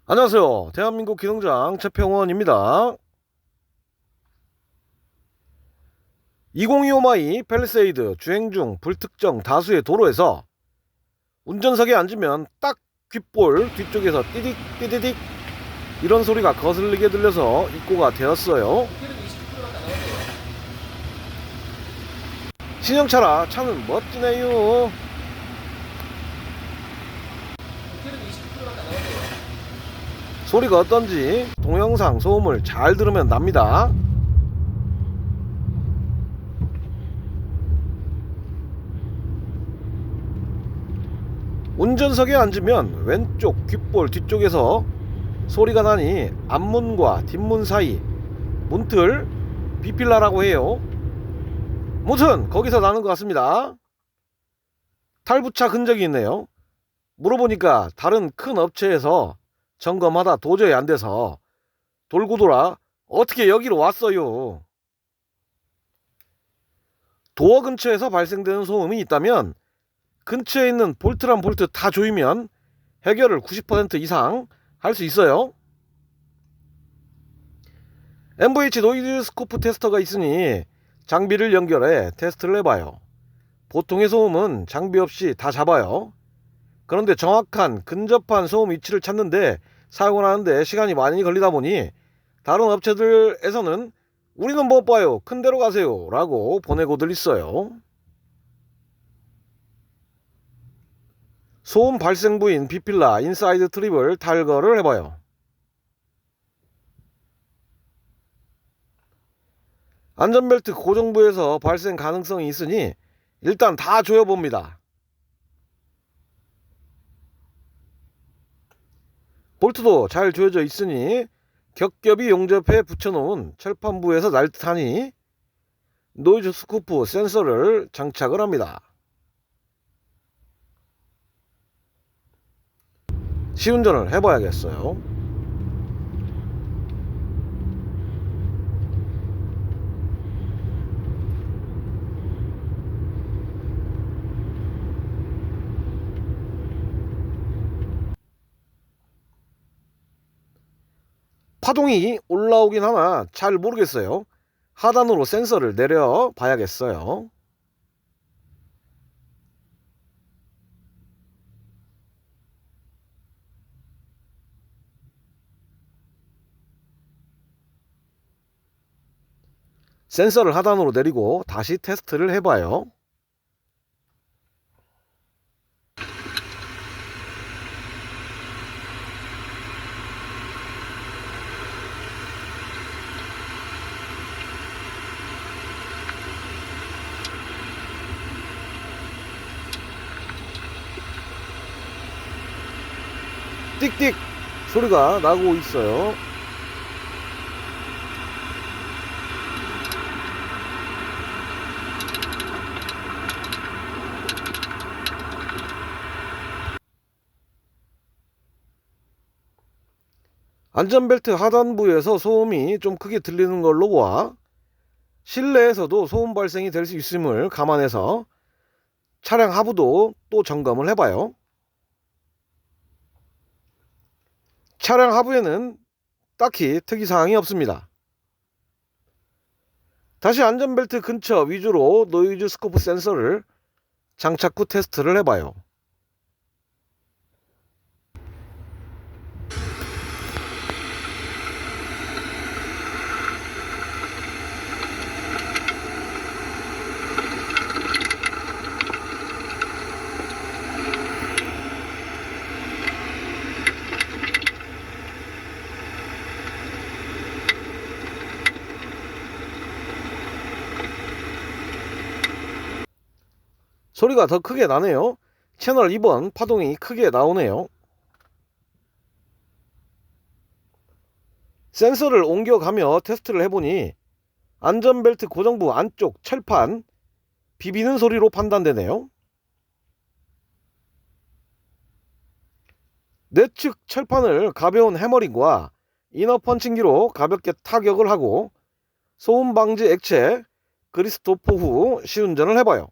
안녕하세요. 대한민국 기능장 최평원입니다. 2025 마이 팰리세이드 주행 중 불특정 다수의 도로에서 운전석에 앉으면 딱 귓볼 뒤쪽에서 띠딕 띠디딕 이런 소리가 거슬리게 들려서 입고가 되었어요. 신형차라 차는 멋지네요. 소리가 어떤지 동영상 소음을 잘 들으면 납니다. 운전석에 앉으면 왼쪽 귓볼 뒤쪽에서 소리가 나니 앞문과 뒷문 사이 문틀 비필라라고 해요. 무튼 거기서 나는 것 같습니다. 탈부착 흔적이 있네요. 물어보니까 다른 큰 업체에서 점검하다 도저히 안 돼서 돌고 돌아 어떻게 여기로 왔어요. 도어 근처에서 발생되는 소음이 있다면 근처에 있는 볼트란 볼트 다 조이면 해결을 90% 이상 할 수 있어요. MVH 노이즈 스코프 테스터가 있으니 장비를 연결해 테스트를 해봐요. 보통의 소음은 장비 없이 다 잡아요. 그런데 정확한 근접한 소음 위치를 찾는데 사용을 하는데 시간이 많이 걸리다 보니 다른 업체들에서는 우리는 못 봐요, 큰 데로 가세요 라고 보내고들 있어요. 소음 발생 부인 비필라 인사이드 트립을 탈거를 해봐요. 안전벨트 고정부에서 발생 가능성이 있으니 일단 다 조여봅니다. 볼트도 잘 조여져 있으니 겹겹이 용접해 붙여놓은 철판부에서 날 듯하니 노이즈 스코프 센서를 장착을 합니다. 시운전을 해봐야겠어요. 파동이 올라오긴 하나 잘 모르겠어요. 하단으로 센서를 내려 봐야겠어요. 센서를 하단으로 내리고 다시 테스트를 해봐요. 띡띡 소리가 나고 있어요. 안전벨트 하단부에서 소음이 좀 크게 들리는 걸로 보아 실내에서도 소음 발생이 될 수 있음을 감안해서 차량 하부도 또 점검을 해봐요. 차량 하부에는 딱히 특이사항이 없습니다. 다시 안전벨트 근처 위주로 노이즈 스코프 센서를 장착 후 테스트를 해봐요. 소리가 더 크게 나네요. 채널 2번 파동이 크게 나오네요. 센서를 옮겨가며 테스트를 해보니 안전벨트 고정부 안쪽 철판 비비는 소리로 판단되네요. 내측 철판을 가벼운 해머링과 이너 펀칭기로 가볍게 타격을 하고 소음 방지 액체 그리스토프 후 시운전을 해봐요.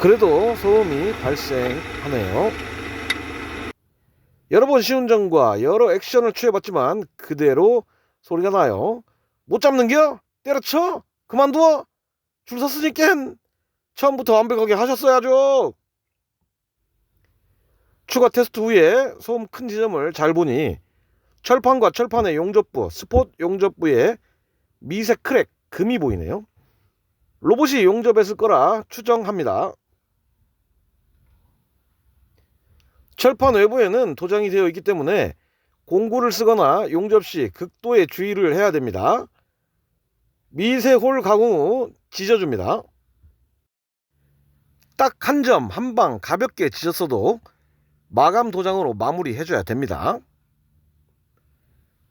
그래도 소음이 발생하네요. 여러 번 시운전과 여러 액션을 취해봤지만 그대로 소리가 나요. 못 잡는겨? 때려쳐? 그만둬? 줄 섰으니깐 처음부터 완벽하게 하셨어야죠. 추가 테스트 후에 소음 큰 지점을 잘 보니 철판과 철판의 용접부, 스폿 용접부에 미세 크랙, 금이 보이네요. 로봇이 용접했을 거라 추정합니다. 철판 외부에는 도장이 되어 있기 때문에 공구를 쓰거나 용접 시 극도의 주의를 해야 됩니다. 미세 홀 가공 후 지져줍니다. 딱 한 점, 한 방 가볍게 지졌어도 마감 도장으로 마무리 해줘야 됩니다.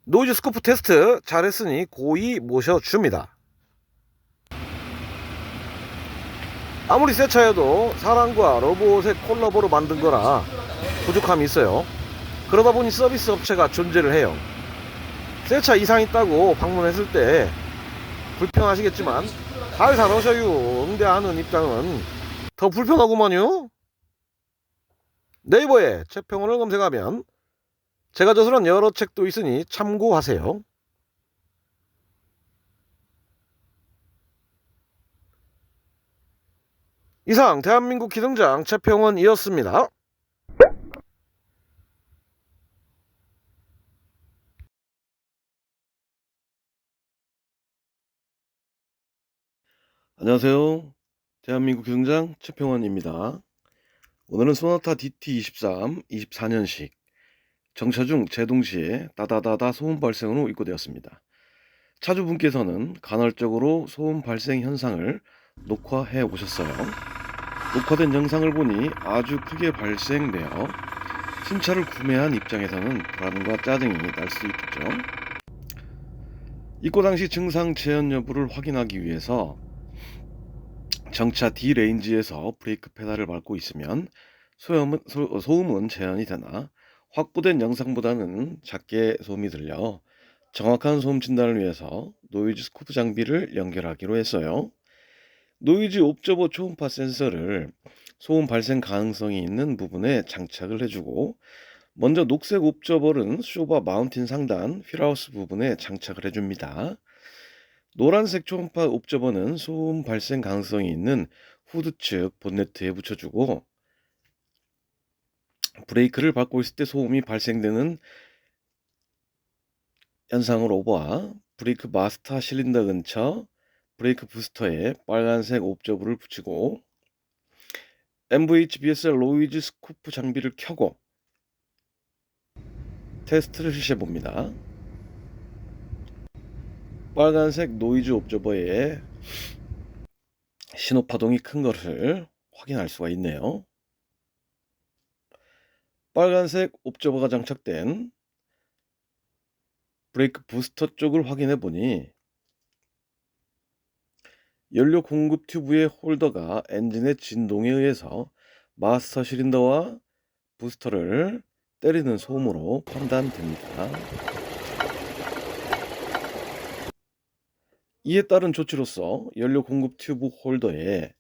노이즈 스코프 테스트 잘했으니 고이 모셔줍니다. 아무리 새 차여도 사람과 로봇의 콜라보로 만든 거라 부족함이 있어요. 그러다 보니 서비스 업체가 존재를 해요. 새 차 이상 있다고 방문했을 때 불편하시겠지만 살살 오셔요 응대하는 입장은 더 불편하구만요. 네이버에 최평원을 검색하면 제가 저술한 여러 책도 있으니 참고하세요. 이상 대한민국 기능장 최평원이었습니다. 안녕하세요. 대한민국 기능장 최평원입니다. 오늘은 소나타 DT23 24년식 정차 중 제동시에 따다다다 소음 발생으로 입고되었습니다. 차주분께서는 간헐적으로 소음 발생 현상을 녹화해 오셨어요. 녹화된 영상을 보니 아주 크게 발생되어 신차를 구매한 입장에서는 불안과 짜증이 날 수 있겠죠. 입고 당시 증상 재현 여부를 확인하기 위해서 정차 D레인지에서 브레이크 페달을 밟고 있으면 소음은 재현이 되나 확보된 영상보다는 작게 소음이 들려 정확한 소음 진단을 위해서 노이즈 스코프 장비를 연결하기로 했어요. 노이즈 옵저버 초음파 센서를 소음 발생 가능성이 있는 부분에 장착을 해주고 먼저 녹색 옵저버는 쇼바 마운틴 상단 휠하우스 부분에 장착을 해줍니다. 노란색 초음파 옵저버는 소음 발생 가능성이 있는 후드 측 본네트에 붙여주고 브레이크를 밟고 있을 때 소음이 발생되는 현상으로 봐 브레이크 마스터 실린더 근처 브레이크 부스터에 빨간색 옵저버를 붙이고 MVHBSL 노이즈 스코프 장비를 켜고 테스트를 실시해 봅니다. 빨간색 노이즈 옵저버에 신호 파동이 큰 것을 확인할 수가 있네요. 빨간색 옵저버가 장착된 브레이크 부스터 쪽을 확인해 보니 연료 공급 튜브의 홀더가 엔진의 진동에 의해서 마스터 실린더와 부스터를 때리는 소음으로 판단됩니다. 이에 따른 조치로서 연료 공급 튜브 홀더의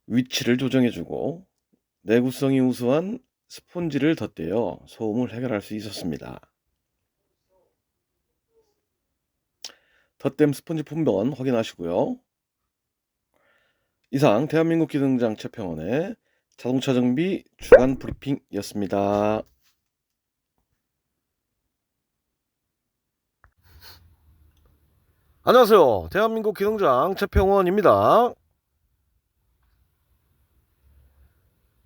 위치를 조정해주고 내구성이 우수한 스폰지를 덧대어 소음을 해결할 수 있었습니다. 덧댐 스폰지 분변 확인하시고요. 이상 대한민국 기능장 최평원의 자동차 정비 주간 브리핑이었습니다. 안녕하세요. 대한민국 기능장 최평원입니다.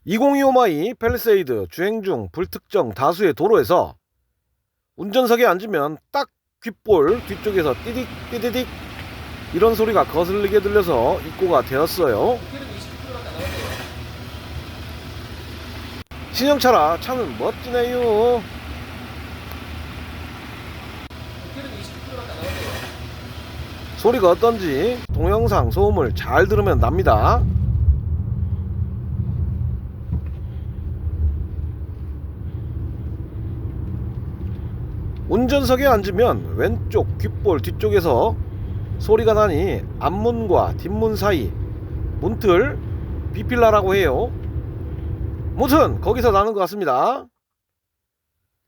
2025 마이 팰리세이드 주행 중 불특정 다수의 도로에서 운전석에 앉으면 딱 귓볼 뒤쪽에서 띠딕 띠디딕 이런 소리가 거슬리게 들려서 입고가 되었어요. 신형차라 차는 멋지네요. 소리가 어떤지 동영상 소음을 잘 들으면 납니다. 운전석에 앉으면 왼쪽 귓볼 뒤쪽에서 소리가 나니 앞문과 뒷문 사이 문틀 비필라라고 해요. 무튼 거기서 나는 것 같습니다.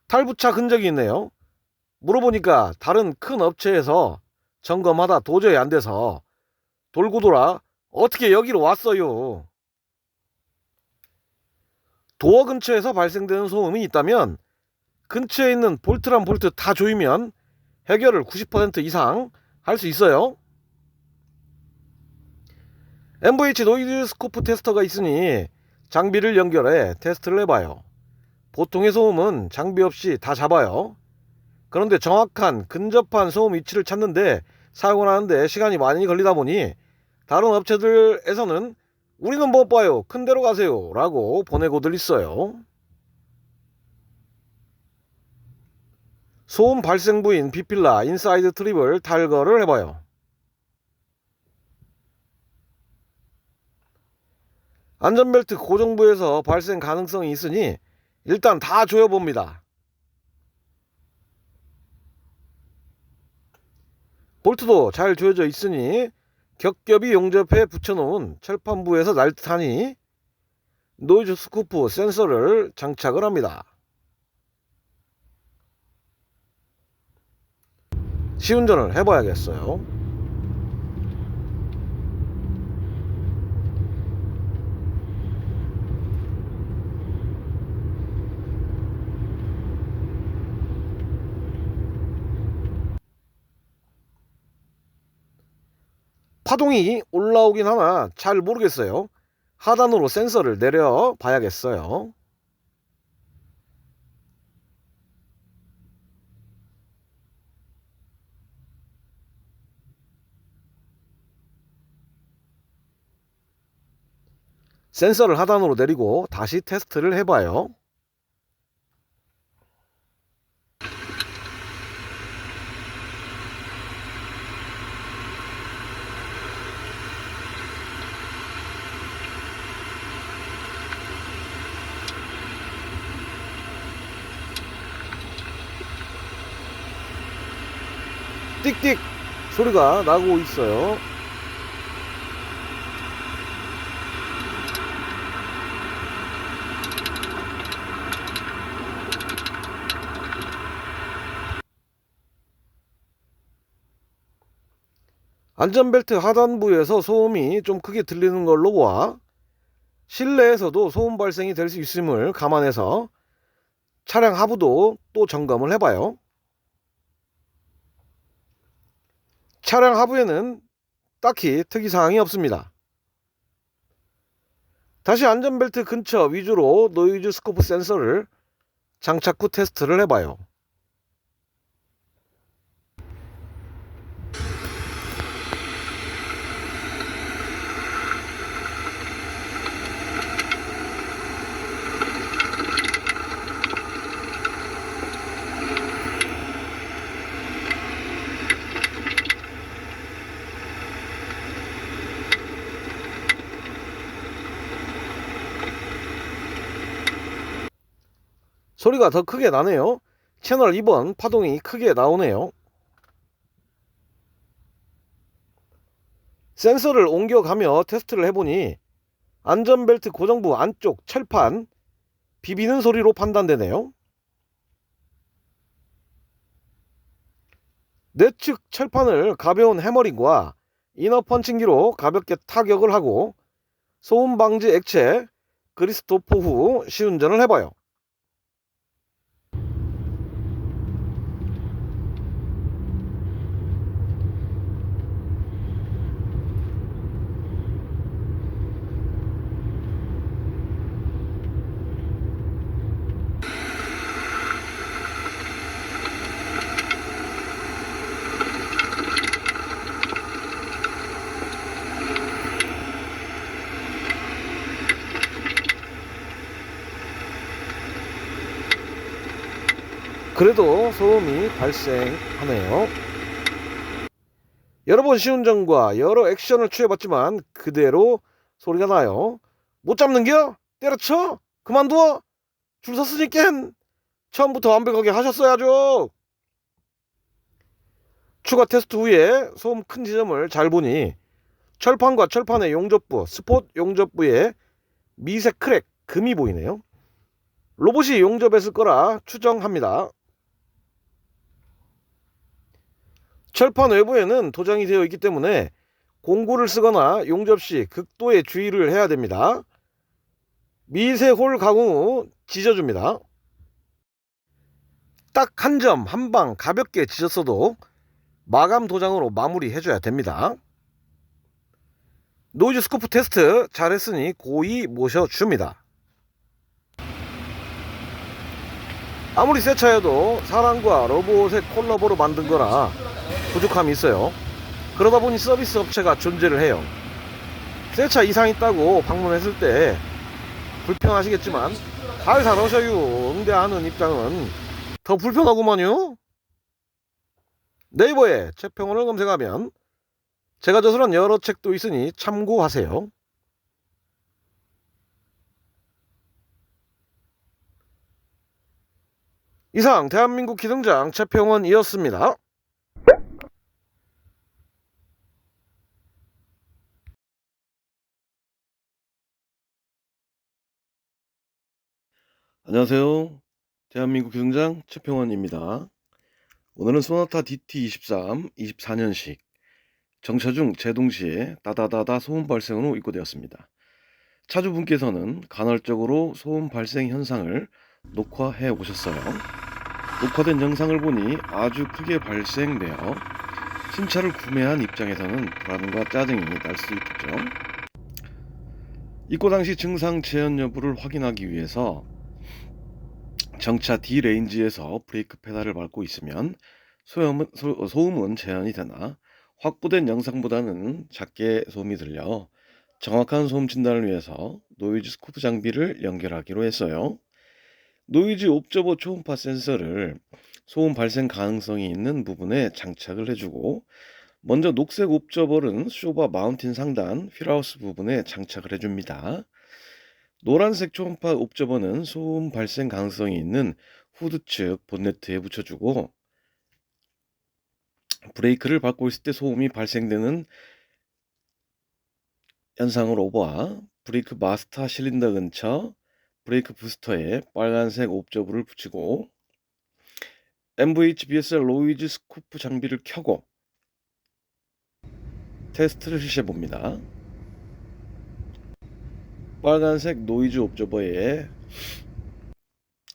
탈부착 흔적이 있네요. 물어보니까 다른 큰 업체에서 점검하다 도저히 안 돼서 돌고 돌아 어떻게 여기로 왔어요. 도어 근처에서 발생되는 소음이 있다면 근처에 있는 볼트란 볼트 다 조이면 해결을 90% 이상 할 수 있어요. MVH 노이즈 스코프 테스터가 있으니 장비를 연결해 테스트를 해봐요. 보통의 소음은 장비 없이 다 잡아요. 그런데 정확한 근접한 소음 위치를 찾는데 사용을 하는데 시간이 많이 걸리다 보니 다른 업체들에서는 우리는 못 봐요, 큰 데로 가세요 라고 보내고들 있어요. 소음 발생 부인 비필라 인사이드 트립을 탈거를 해봐요. 안전벨트 고정부에서 발생 가능성이 있으니 일단 다 조여봅니다. 볼트도 잘 조여져 있으니 겹겹이 용접해 붙여놓은 철판부에서 날 듯하니 노이즈 스코프 센서를 장착을 합니다. 시운전을 해봐야겠어요. 파동이 올라오긴 하나 잘 모르겠어요. 하단으로 센서를 내려 봐야겠어요. 센서를 하단으로 내리고 다시 테스트를 해봐요. 띡띡 소리가 나고 있어요. 안전벨트 하단부에서 소음이 좀 크게 들리는 걸로 보아 실내에서도 소음 발생이 될 수 있음을 감안해서 차량 하부도 또 점검을 해봐요. 차량 하부에는 딱히 특이사항이 없습니다. 다시 안전벨트 근처 위주로 노이즈 스코프 센서를 장착 후 테스트를 해봐요. 소리가 더 크게 나네요. 채널 2번 파동이 크게 나오네요. 센서를 옮겨가며 테스트를 해보니 안전벨트 고정부 안쪽 철판 비비는 소리로 판단되네요. 내측 철판을 가벼운 해머링과 이너 펀칭기로 가볍게 타격을 하고 소음 방지 액체 그리스 도포 후 시운전을 해봐요. 그래도 소음이 발생하네요. 여러 번 시운전과 여러 액션을 취해봤지만 그대로 소리가 나요. 못 잡는겨? 때려쳐? 그만둬? 줄 섰으니깐 처음부터 완벽하게 하셨어야죠. 추가 테스트 후에 소음 큰 지점을 잘 보니 철판과 철판의 용접부, 스폿 용접부에 미세 크랙, 금이 보이네요. 로봇이 용접했을 거라 추정합니다. 철판 외부에는 도장이 되어 있기 때문에 공구를 쓰거나 용접 시 극도의 주의를 해야 됩니다. 미세 홀 가공 후 지져줍니다. 딱 한 점 한 방 가볍게 지졌어도 마감 도장으로 마무리해줘야 됩니다. 노이즈 스코프 테스트 잘했으니 고이 모셔줍니다. 아무리 새 차여도 사람과 로봇의 콜라보로 만든 거라 부족함이 있어요. 그러다 보니 서비스 업체가 존재를 해요. 새 차 이상 있다고 방문했을 때 불편하시겠지만 잘 사놓으셔요 응대하는 입장은 더 불편하구만요. 네이버에 최평원을 검색하면 제가 저술한 여러 책도 있으니 참고하세요. 이상 대한민국 기능장 최평원이었습니다. 안녕하세요. 대한민국 기능장 최평원입니다. 오늘은 소나타 DT23 24년식 정차 중 제동시에 다다다다 소음 발생으로 입고되었습니다. 차주분께서는 간헐적으로 소음 발생 현상을 녹화해 오셨어요. 녹화된 영상을 보니 아주 크게 발생되어 신차를 구매한 입장에서는 불안과 짜증이 날 수 있겠죠. 입고 당시 증상 재현 여부를 확인하기 위해서 정차 D레인지에서 브레이크 페달을 밟고 있으면 소음은 재현이 되나 확보된 영상보다는 작게 소음이 들려 정확한 소음 진단을 위해서 노이즈 스코프 장비를 연결하기로 했어요. 노이즈 옵저버 초음파 센서를 소음 발생 가능성이 있는 부분에 장착을 해주고 먼저 녹색 옵저버는 쇼바 마운틴 상단 휠하우스 부분에 장착을 해줍니다. 노란색 초음파 옵저버는 소음 발생 가능성이 있는 후드 측 본네트에 붙여주고 브레이크를 밟고 있을 때 소음이 발생되는 현상으로 봐 브레이크 마스터 실린더 근처 브레이크 부스터에 빨간색 옵저버를 붙이고 MVHBSL 노이즈 스코프 장비를 켜고 테스트를 실시해봅니다. 빨간색 노이즈 옵저버에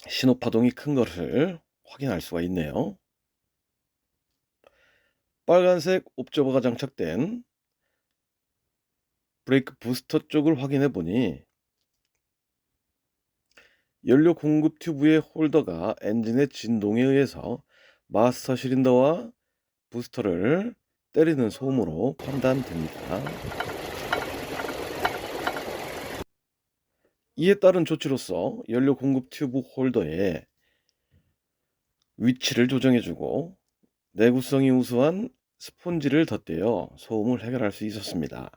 신호파동이 큰 것을 확인할 수가 있네요. 빨간색 옵저버가 장착된 브레이크 부스터 쪽을 확인해 보니 연료 공급 튜브의 홀더가 엔진의 진동에 의해서 마스터 실린더와 부스터를 때리는 소음으로 판단됩니다. 이에 따른 조치로서 연료 공급 튜브 홀더의 위치를 조정해주고 내구성이 우수한 스폰지를 덧대어 소음을 해결할 수 있었습니다.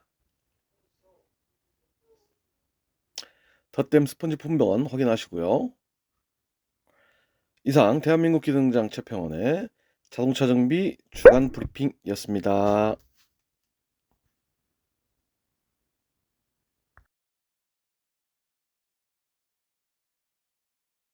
덧댐 스폰지 분변 확인하시고요. 이상 대한민국 기능장 최평원의 자동차 정비 주간 브리핑이었습니다.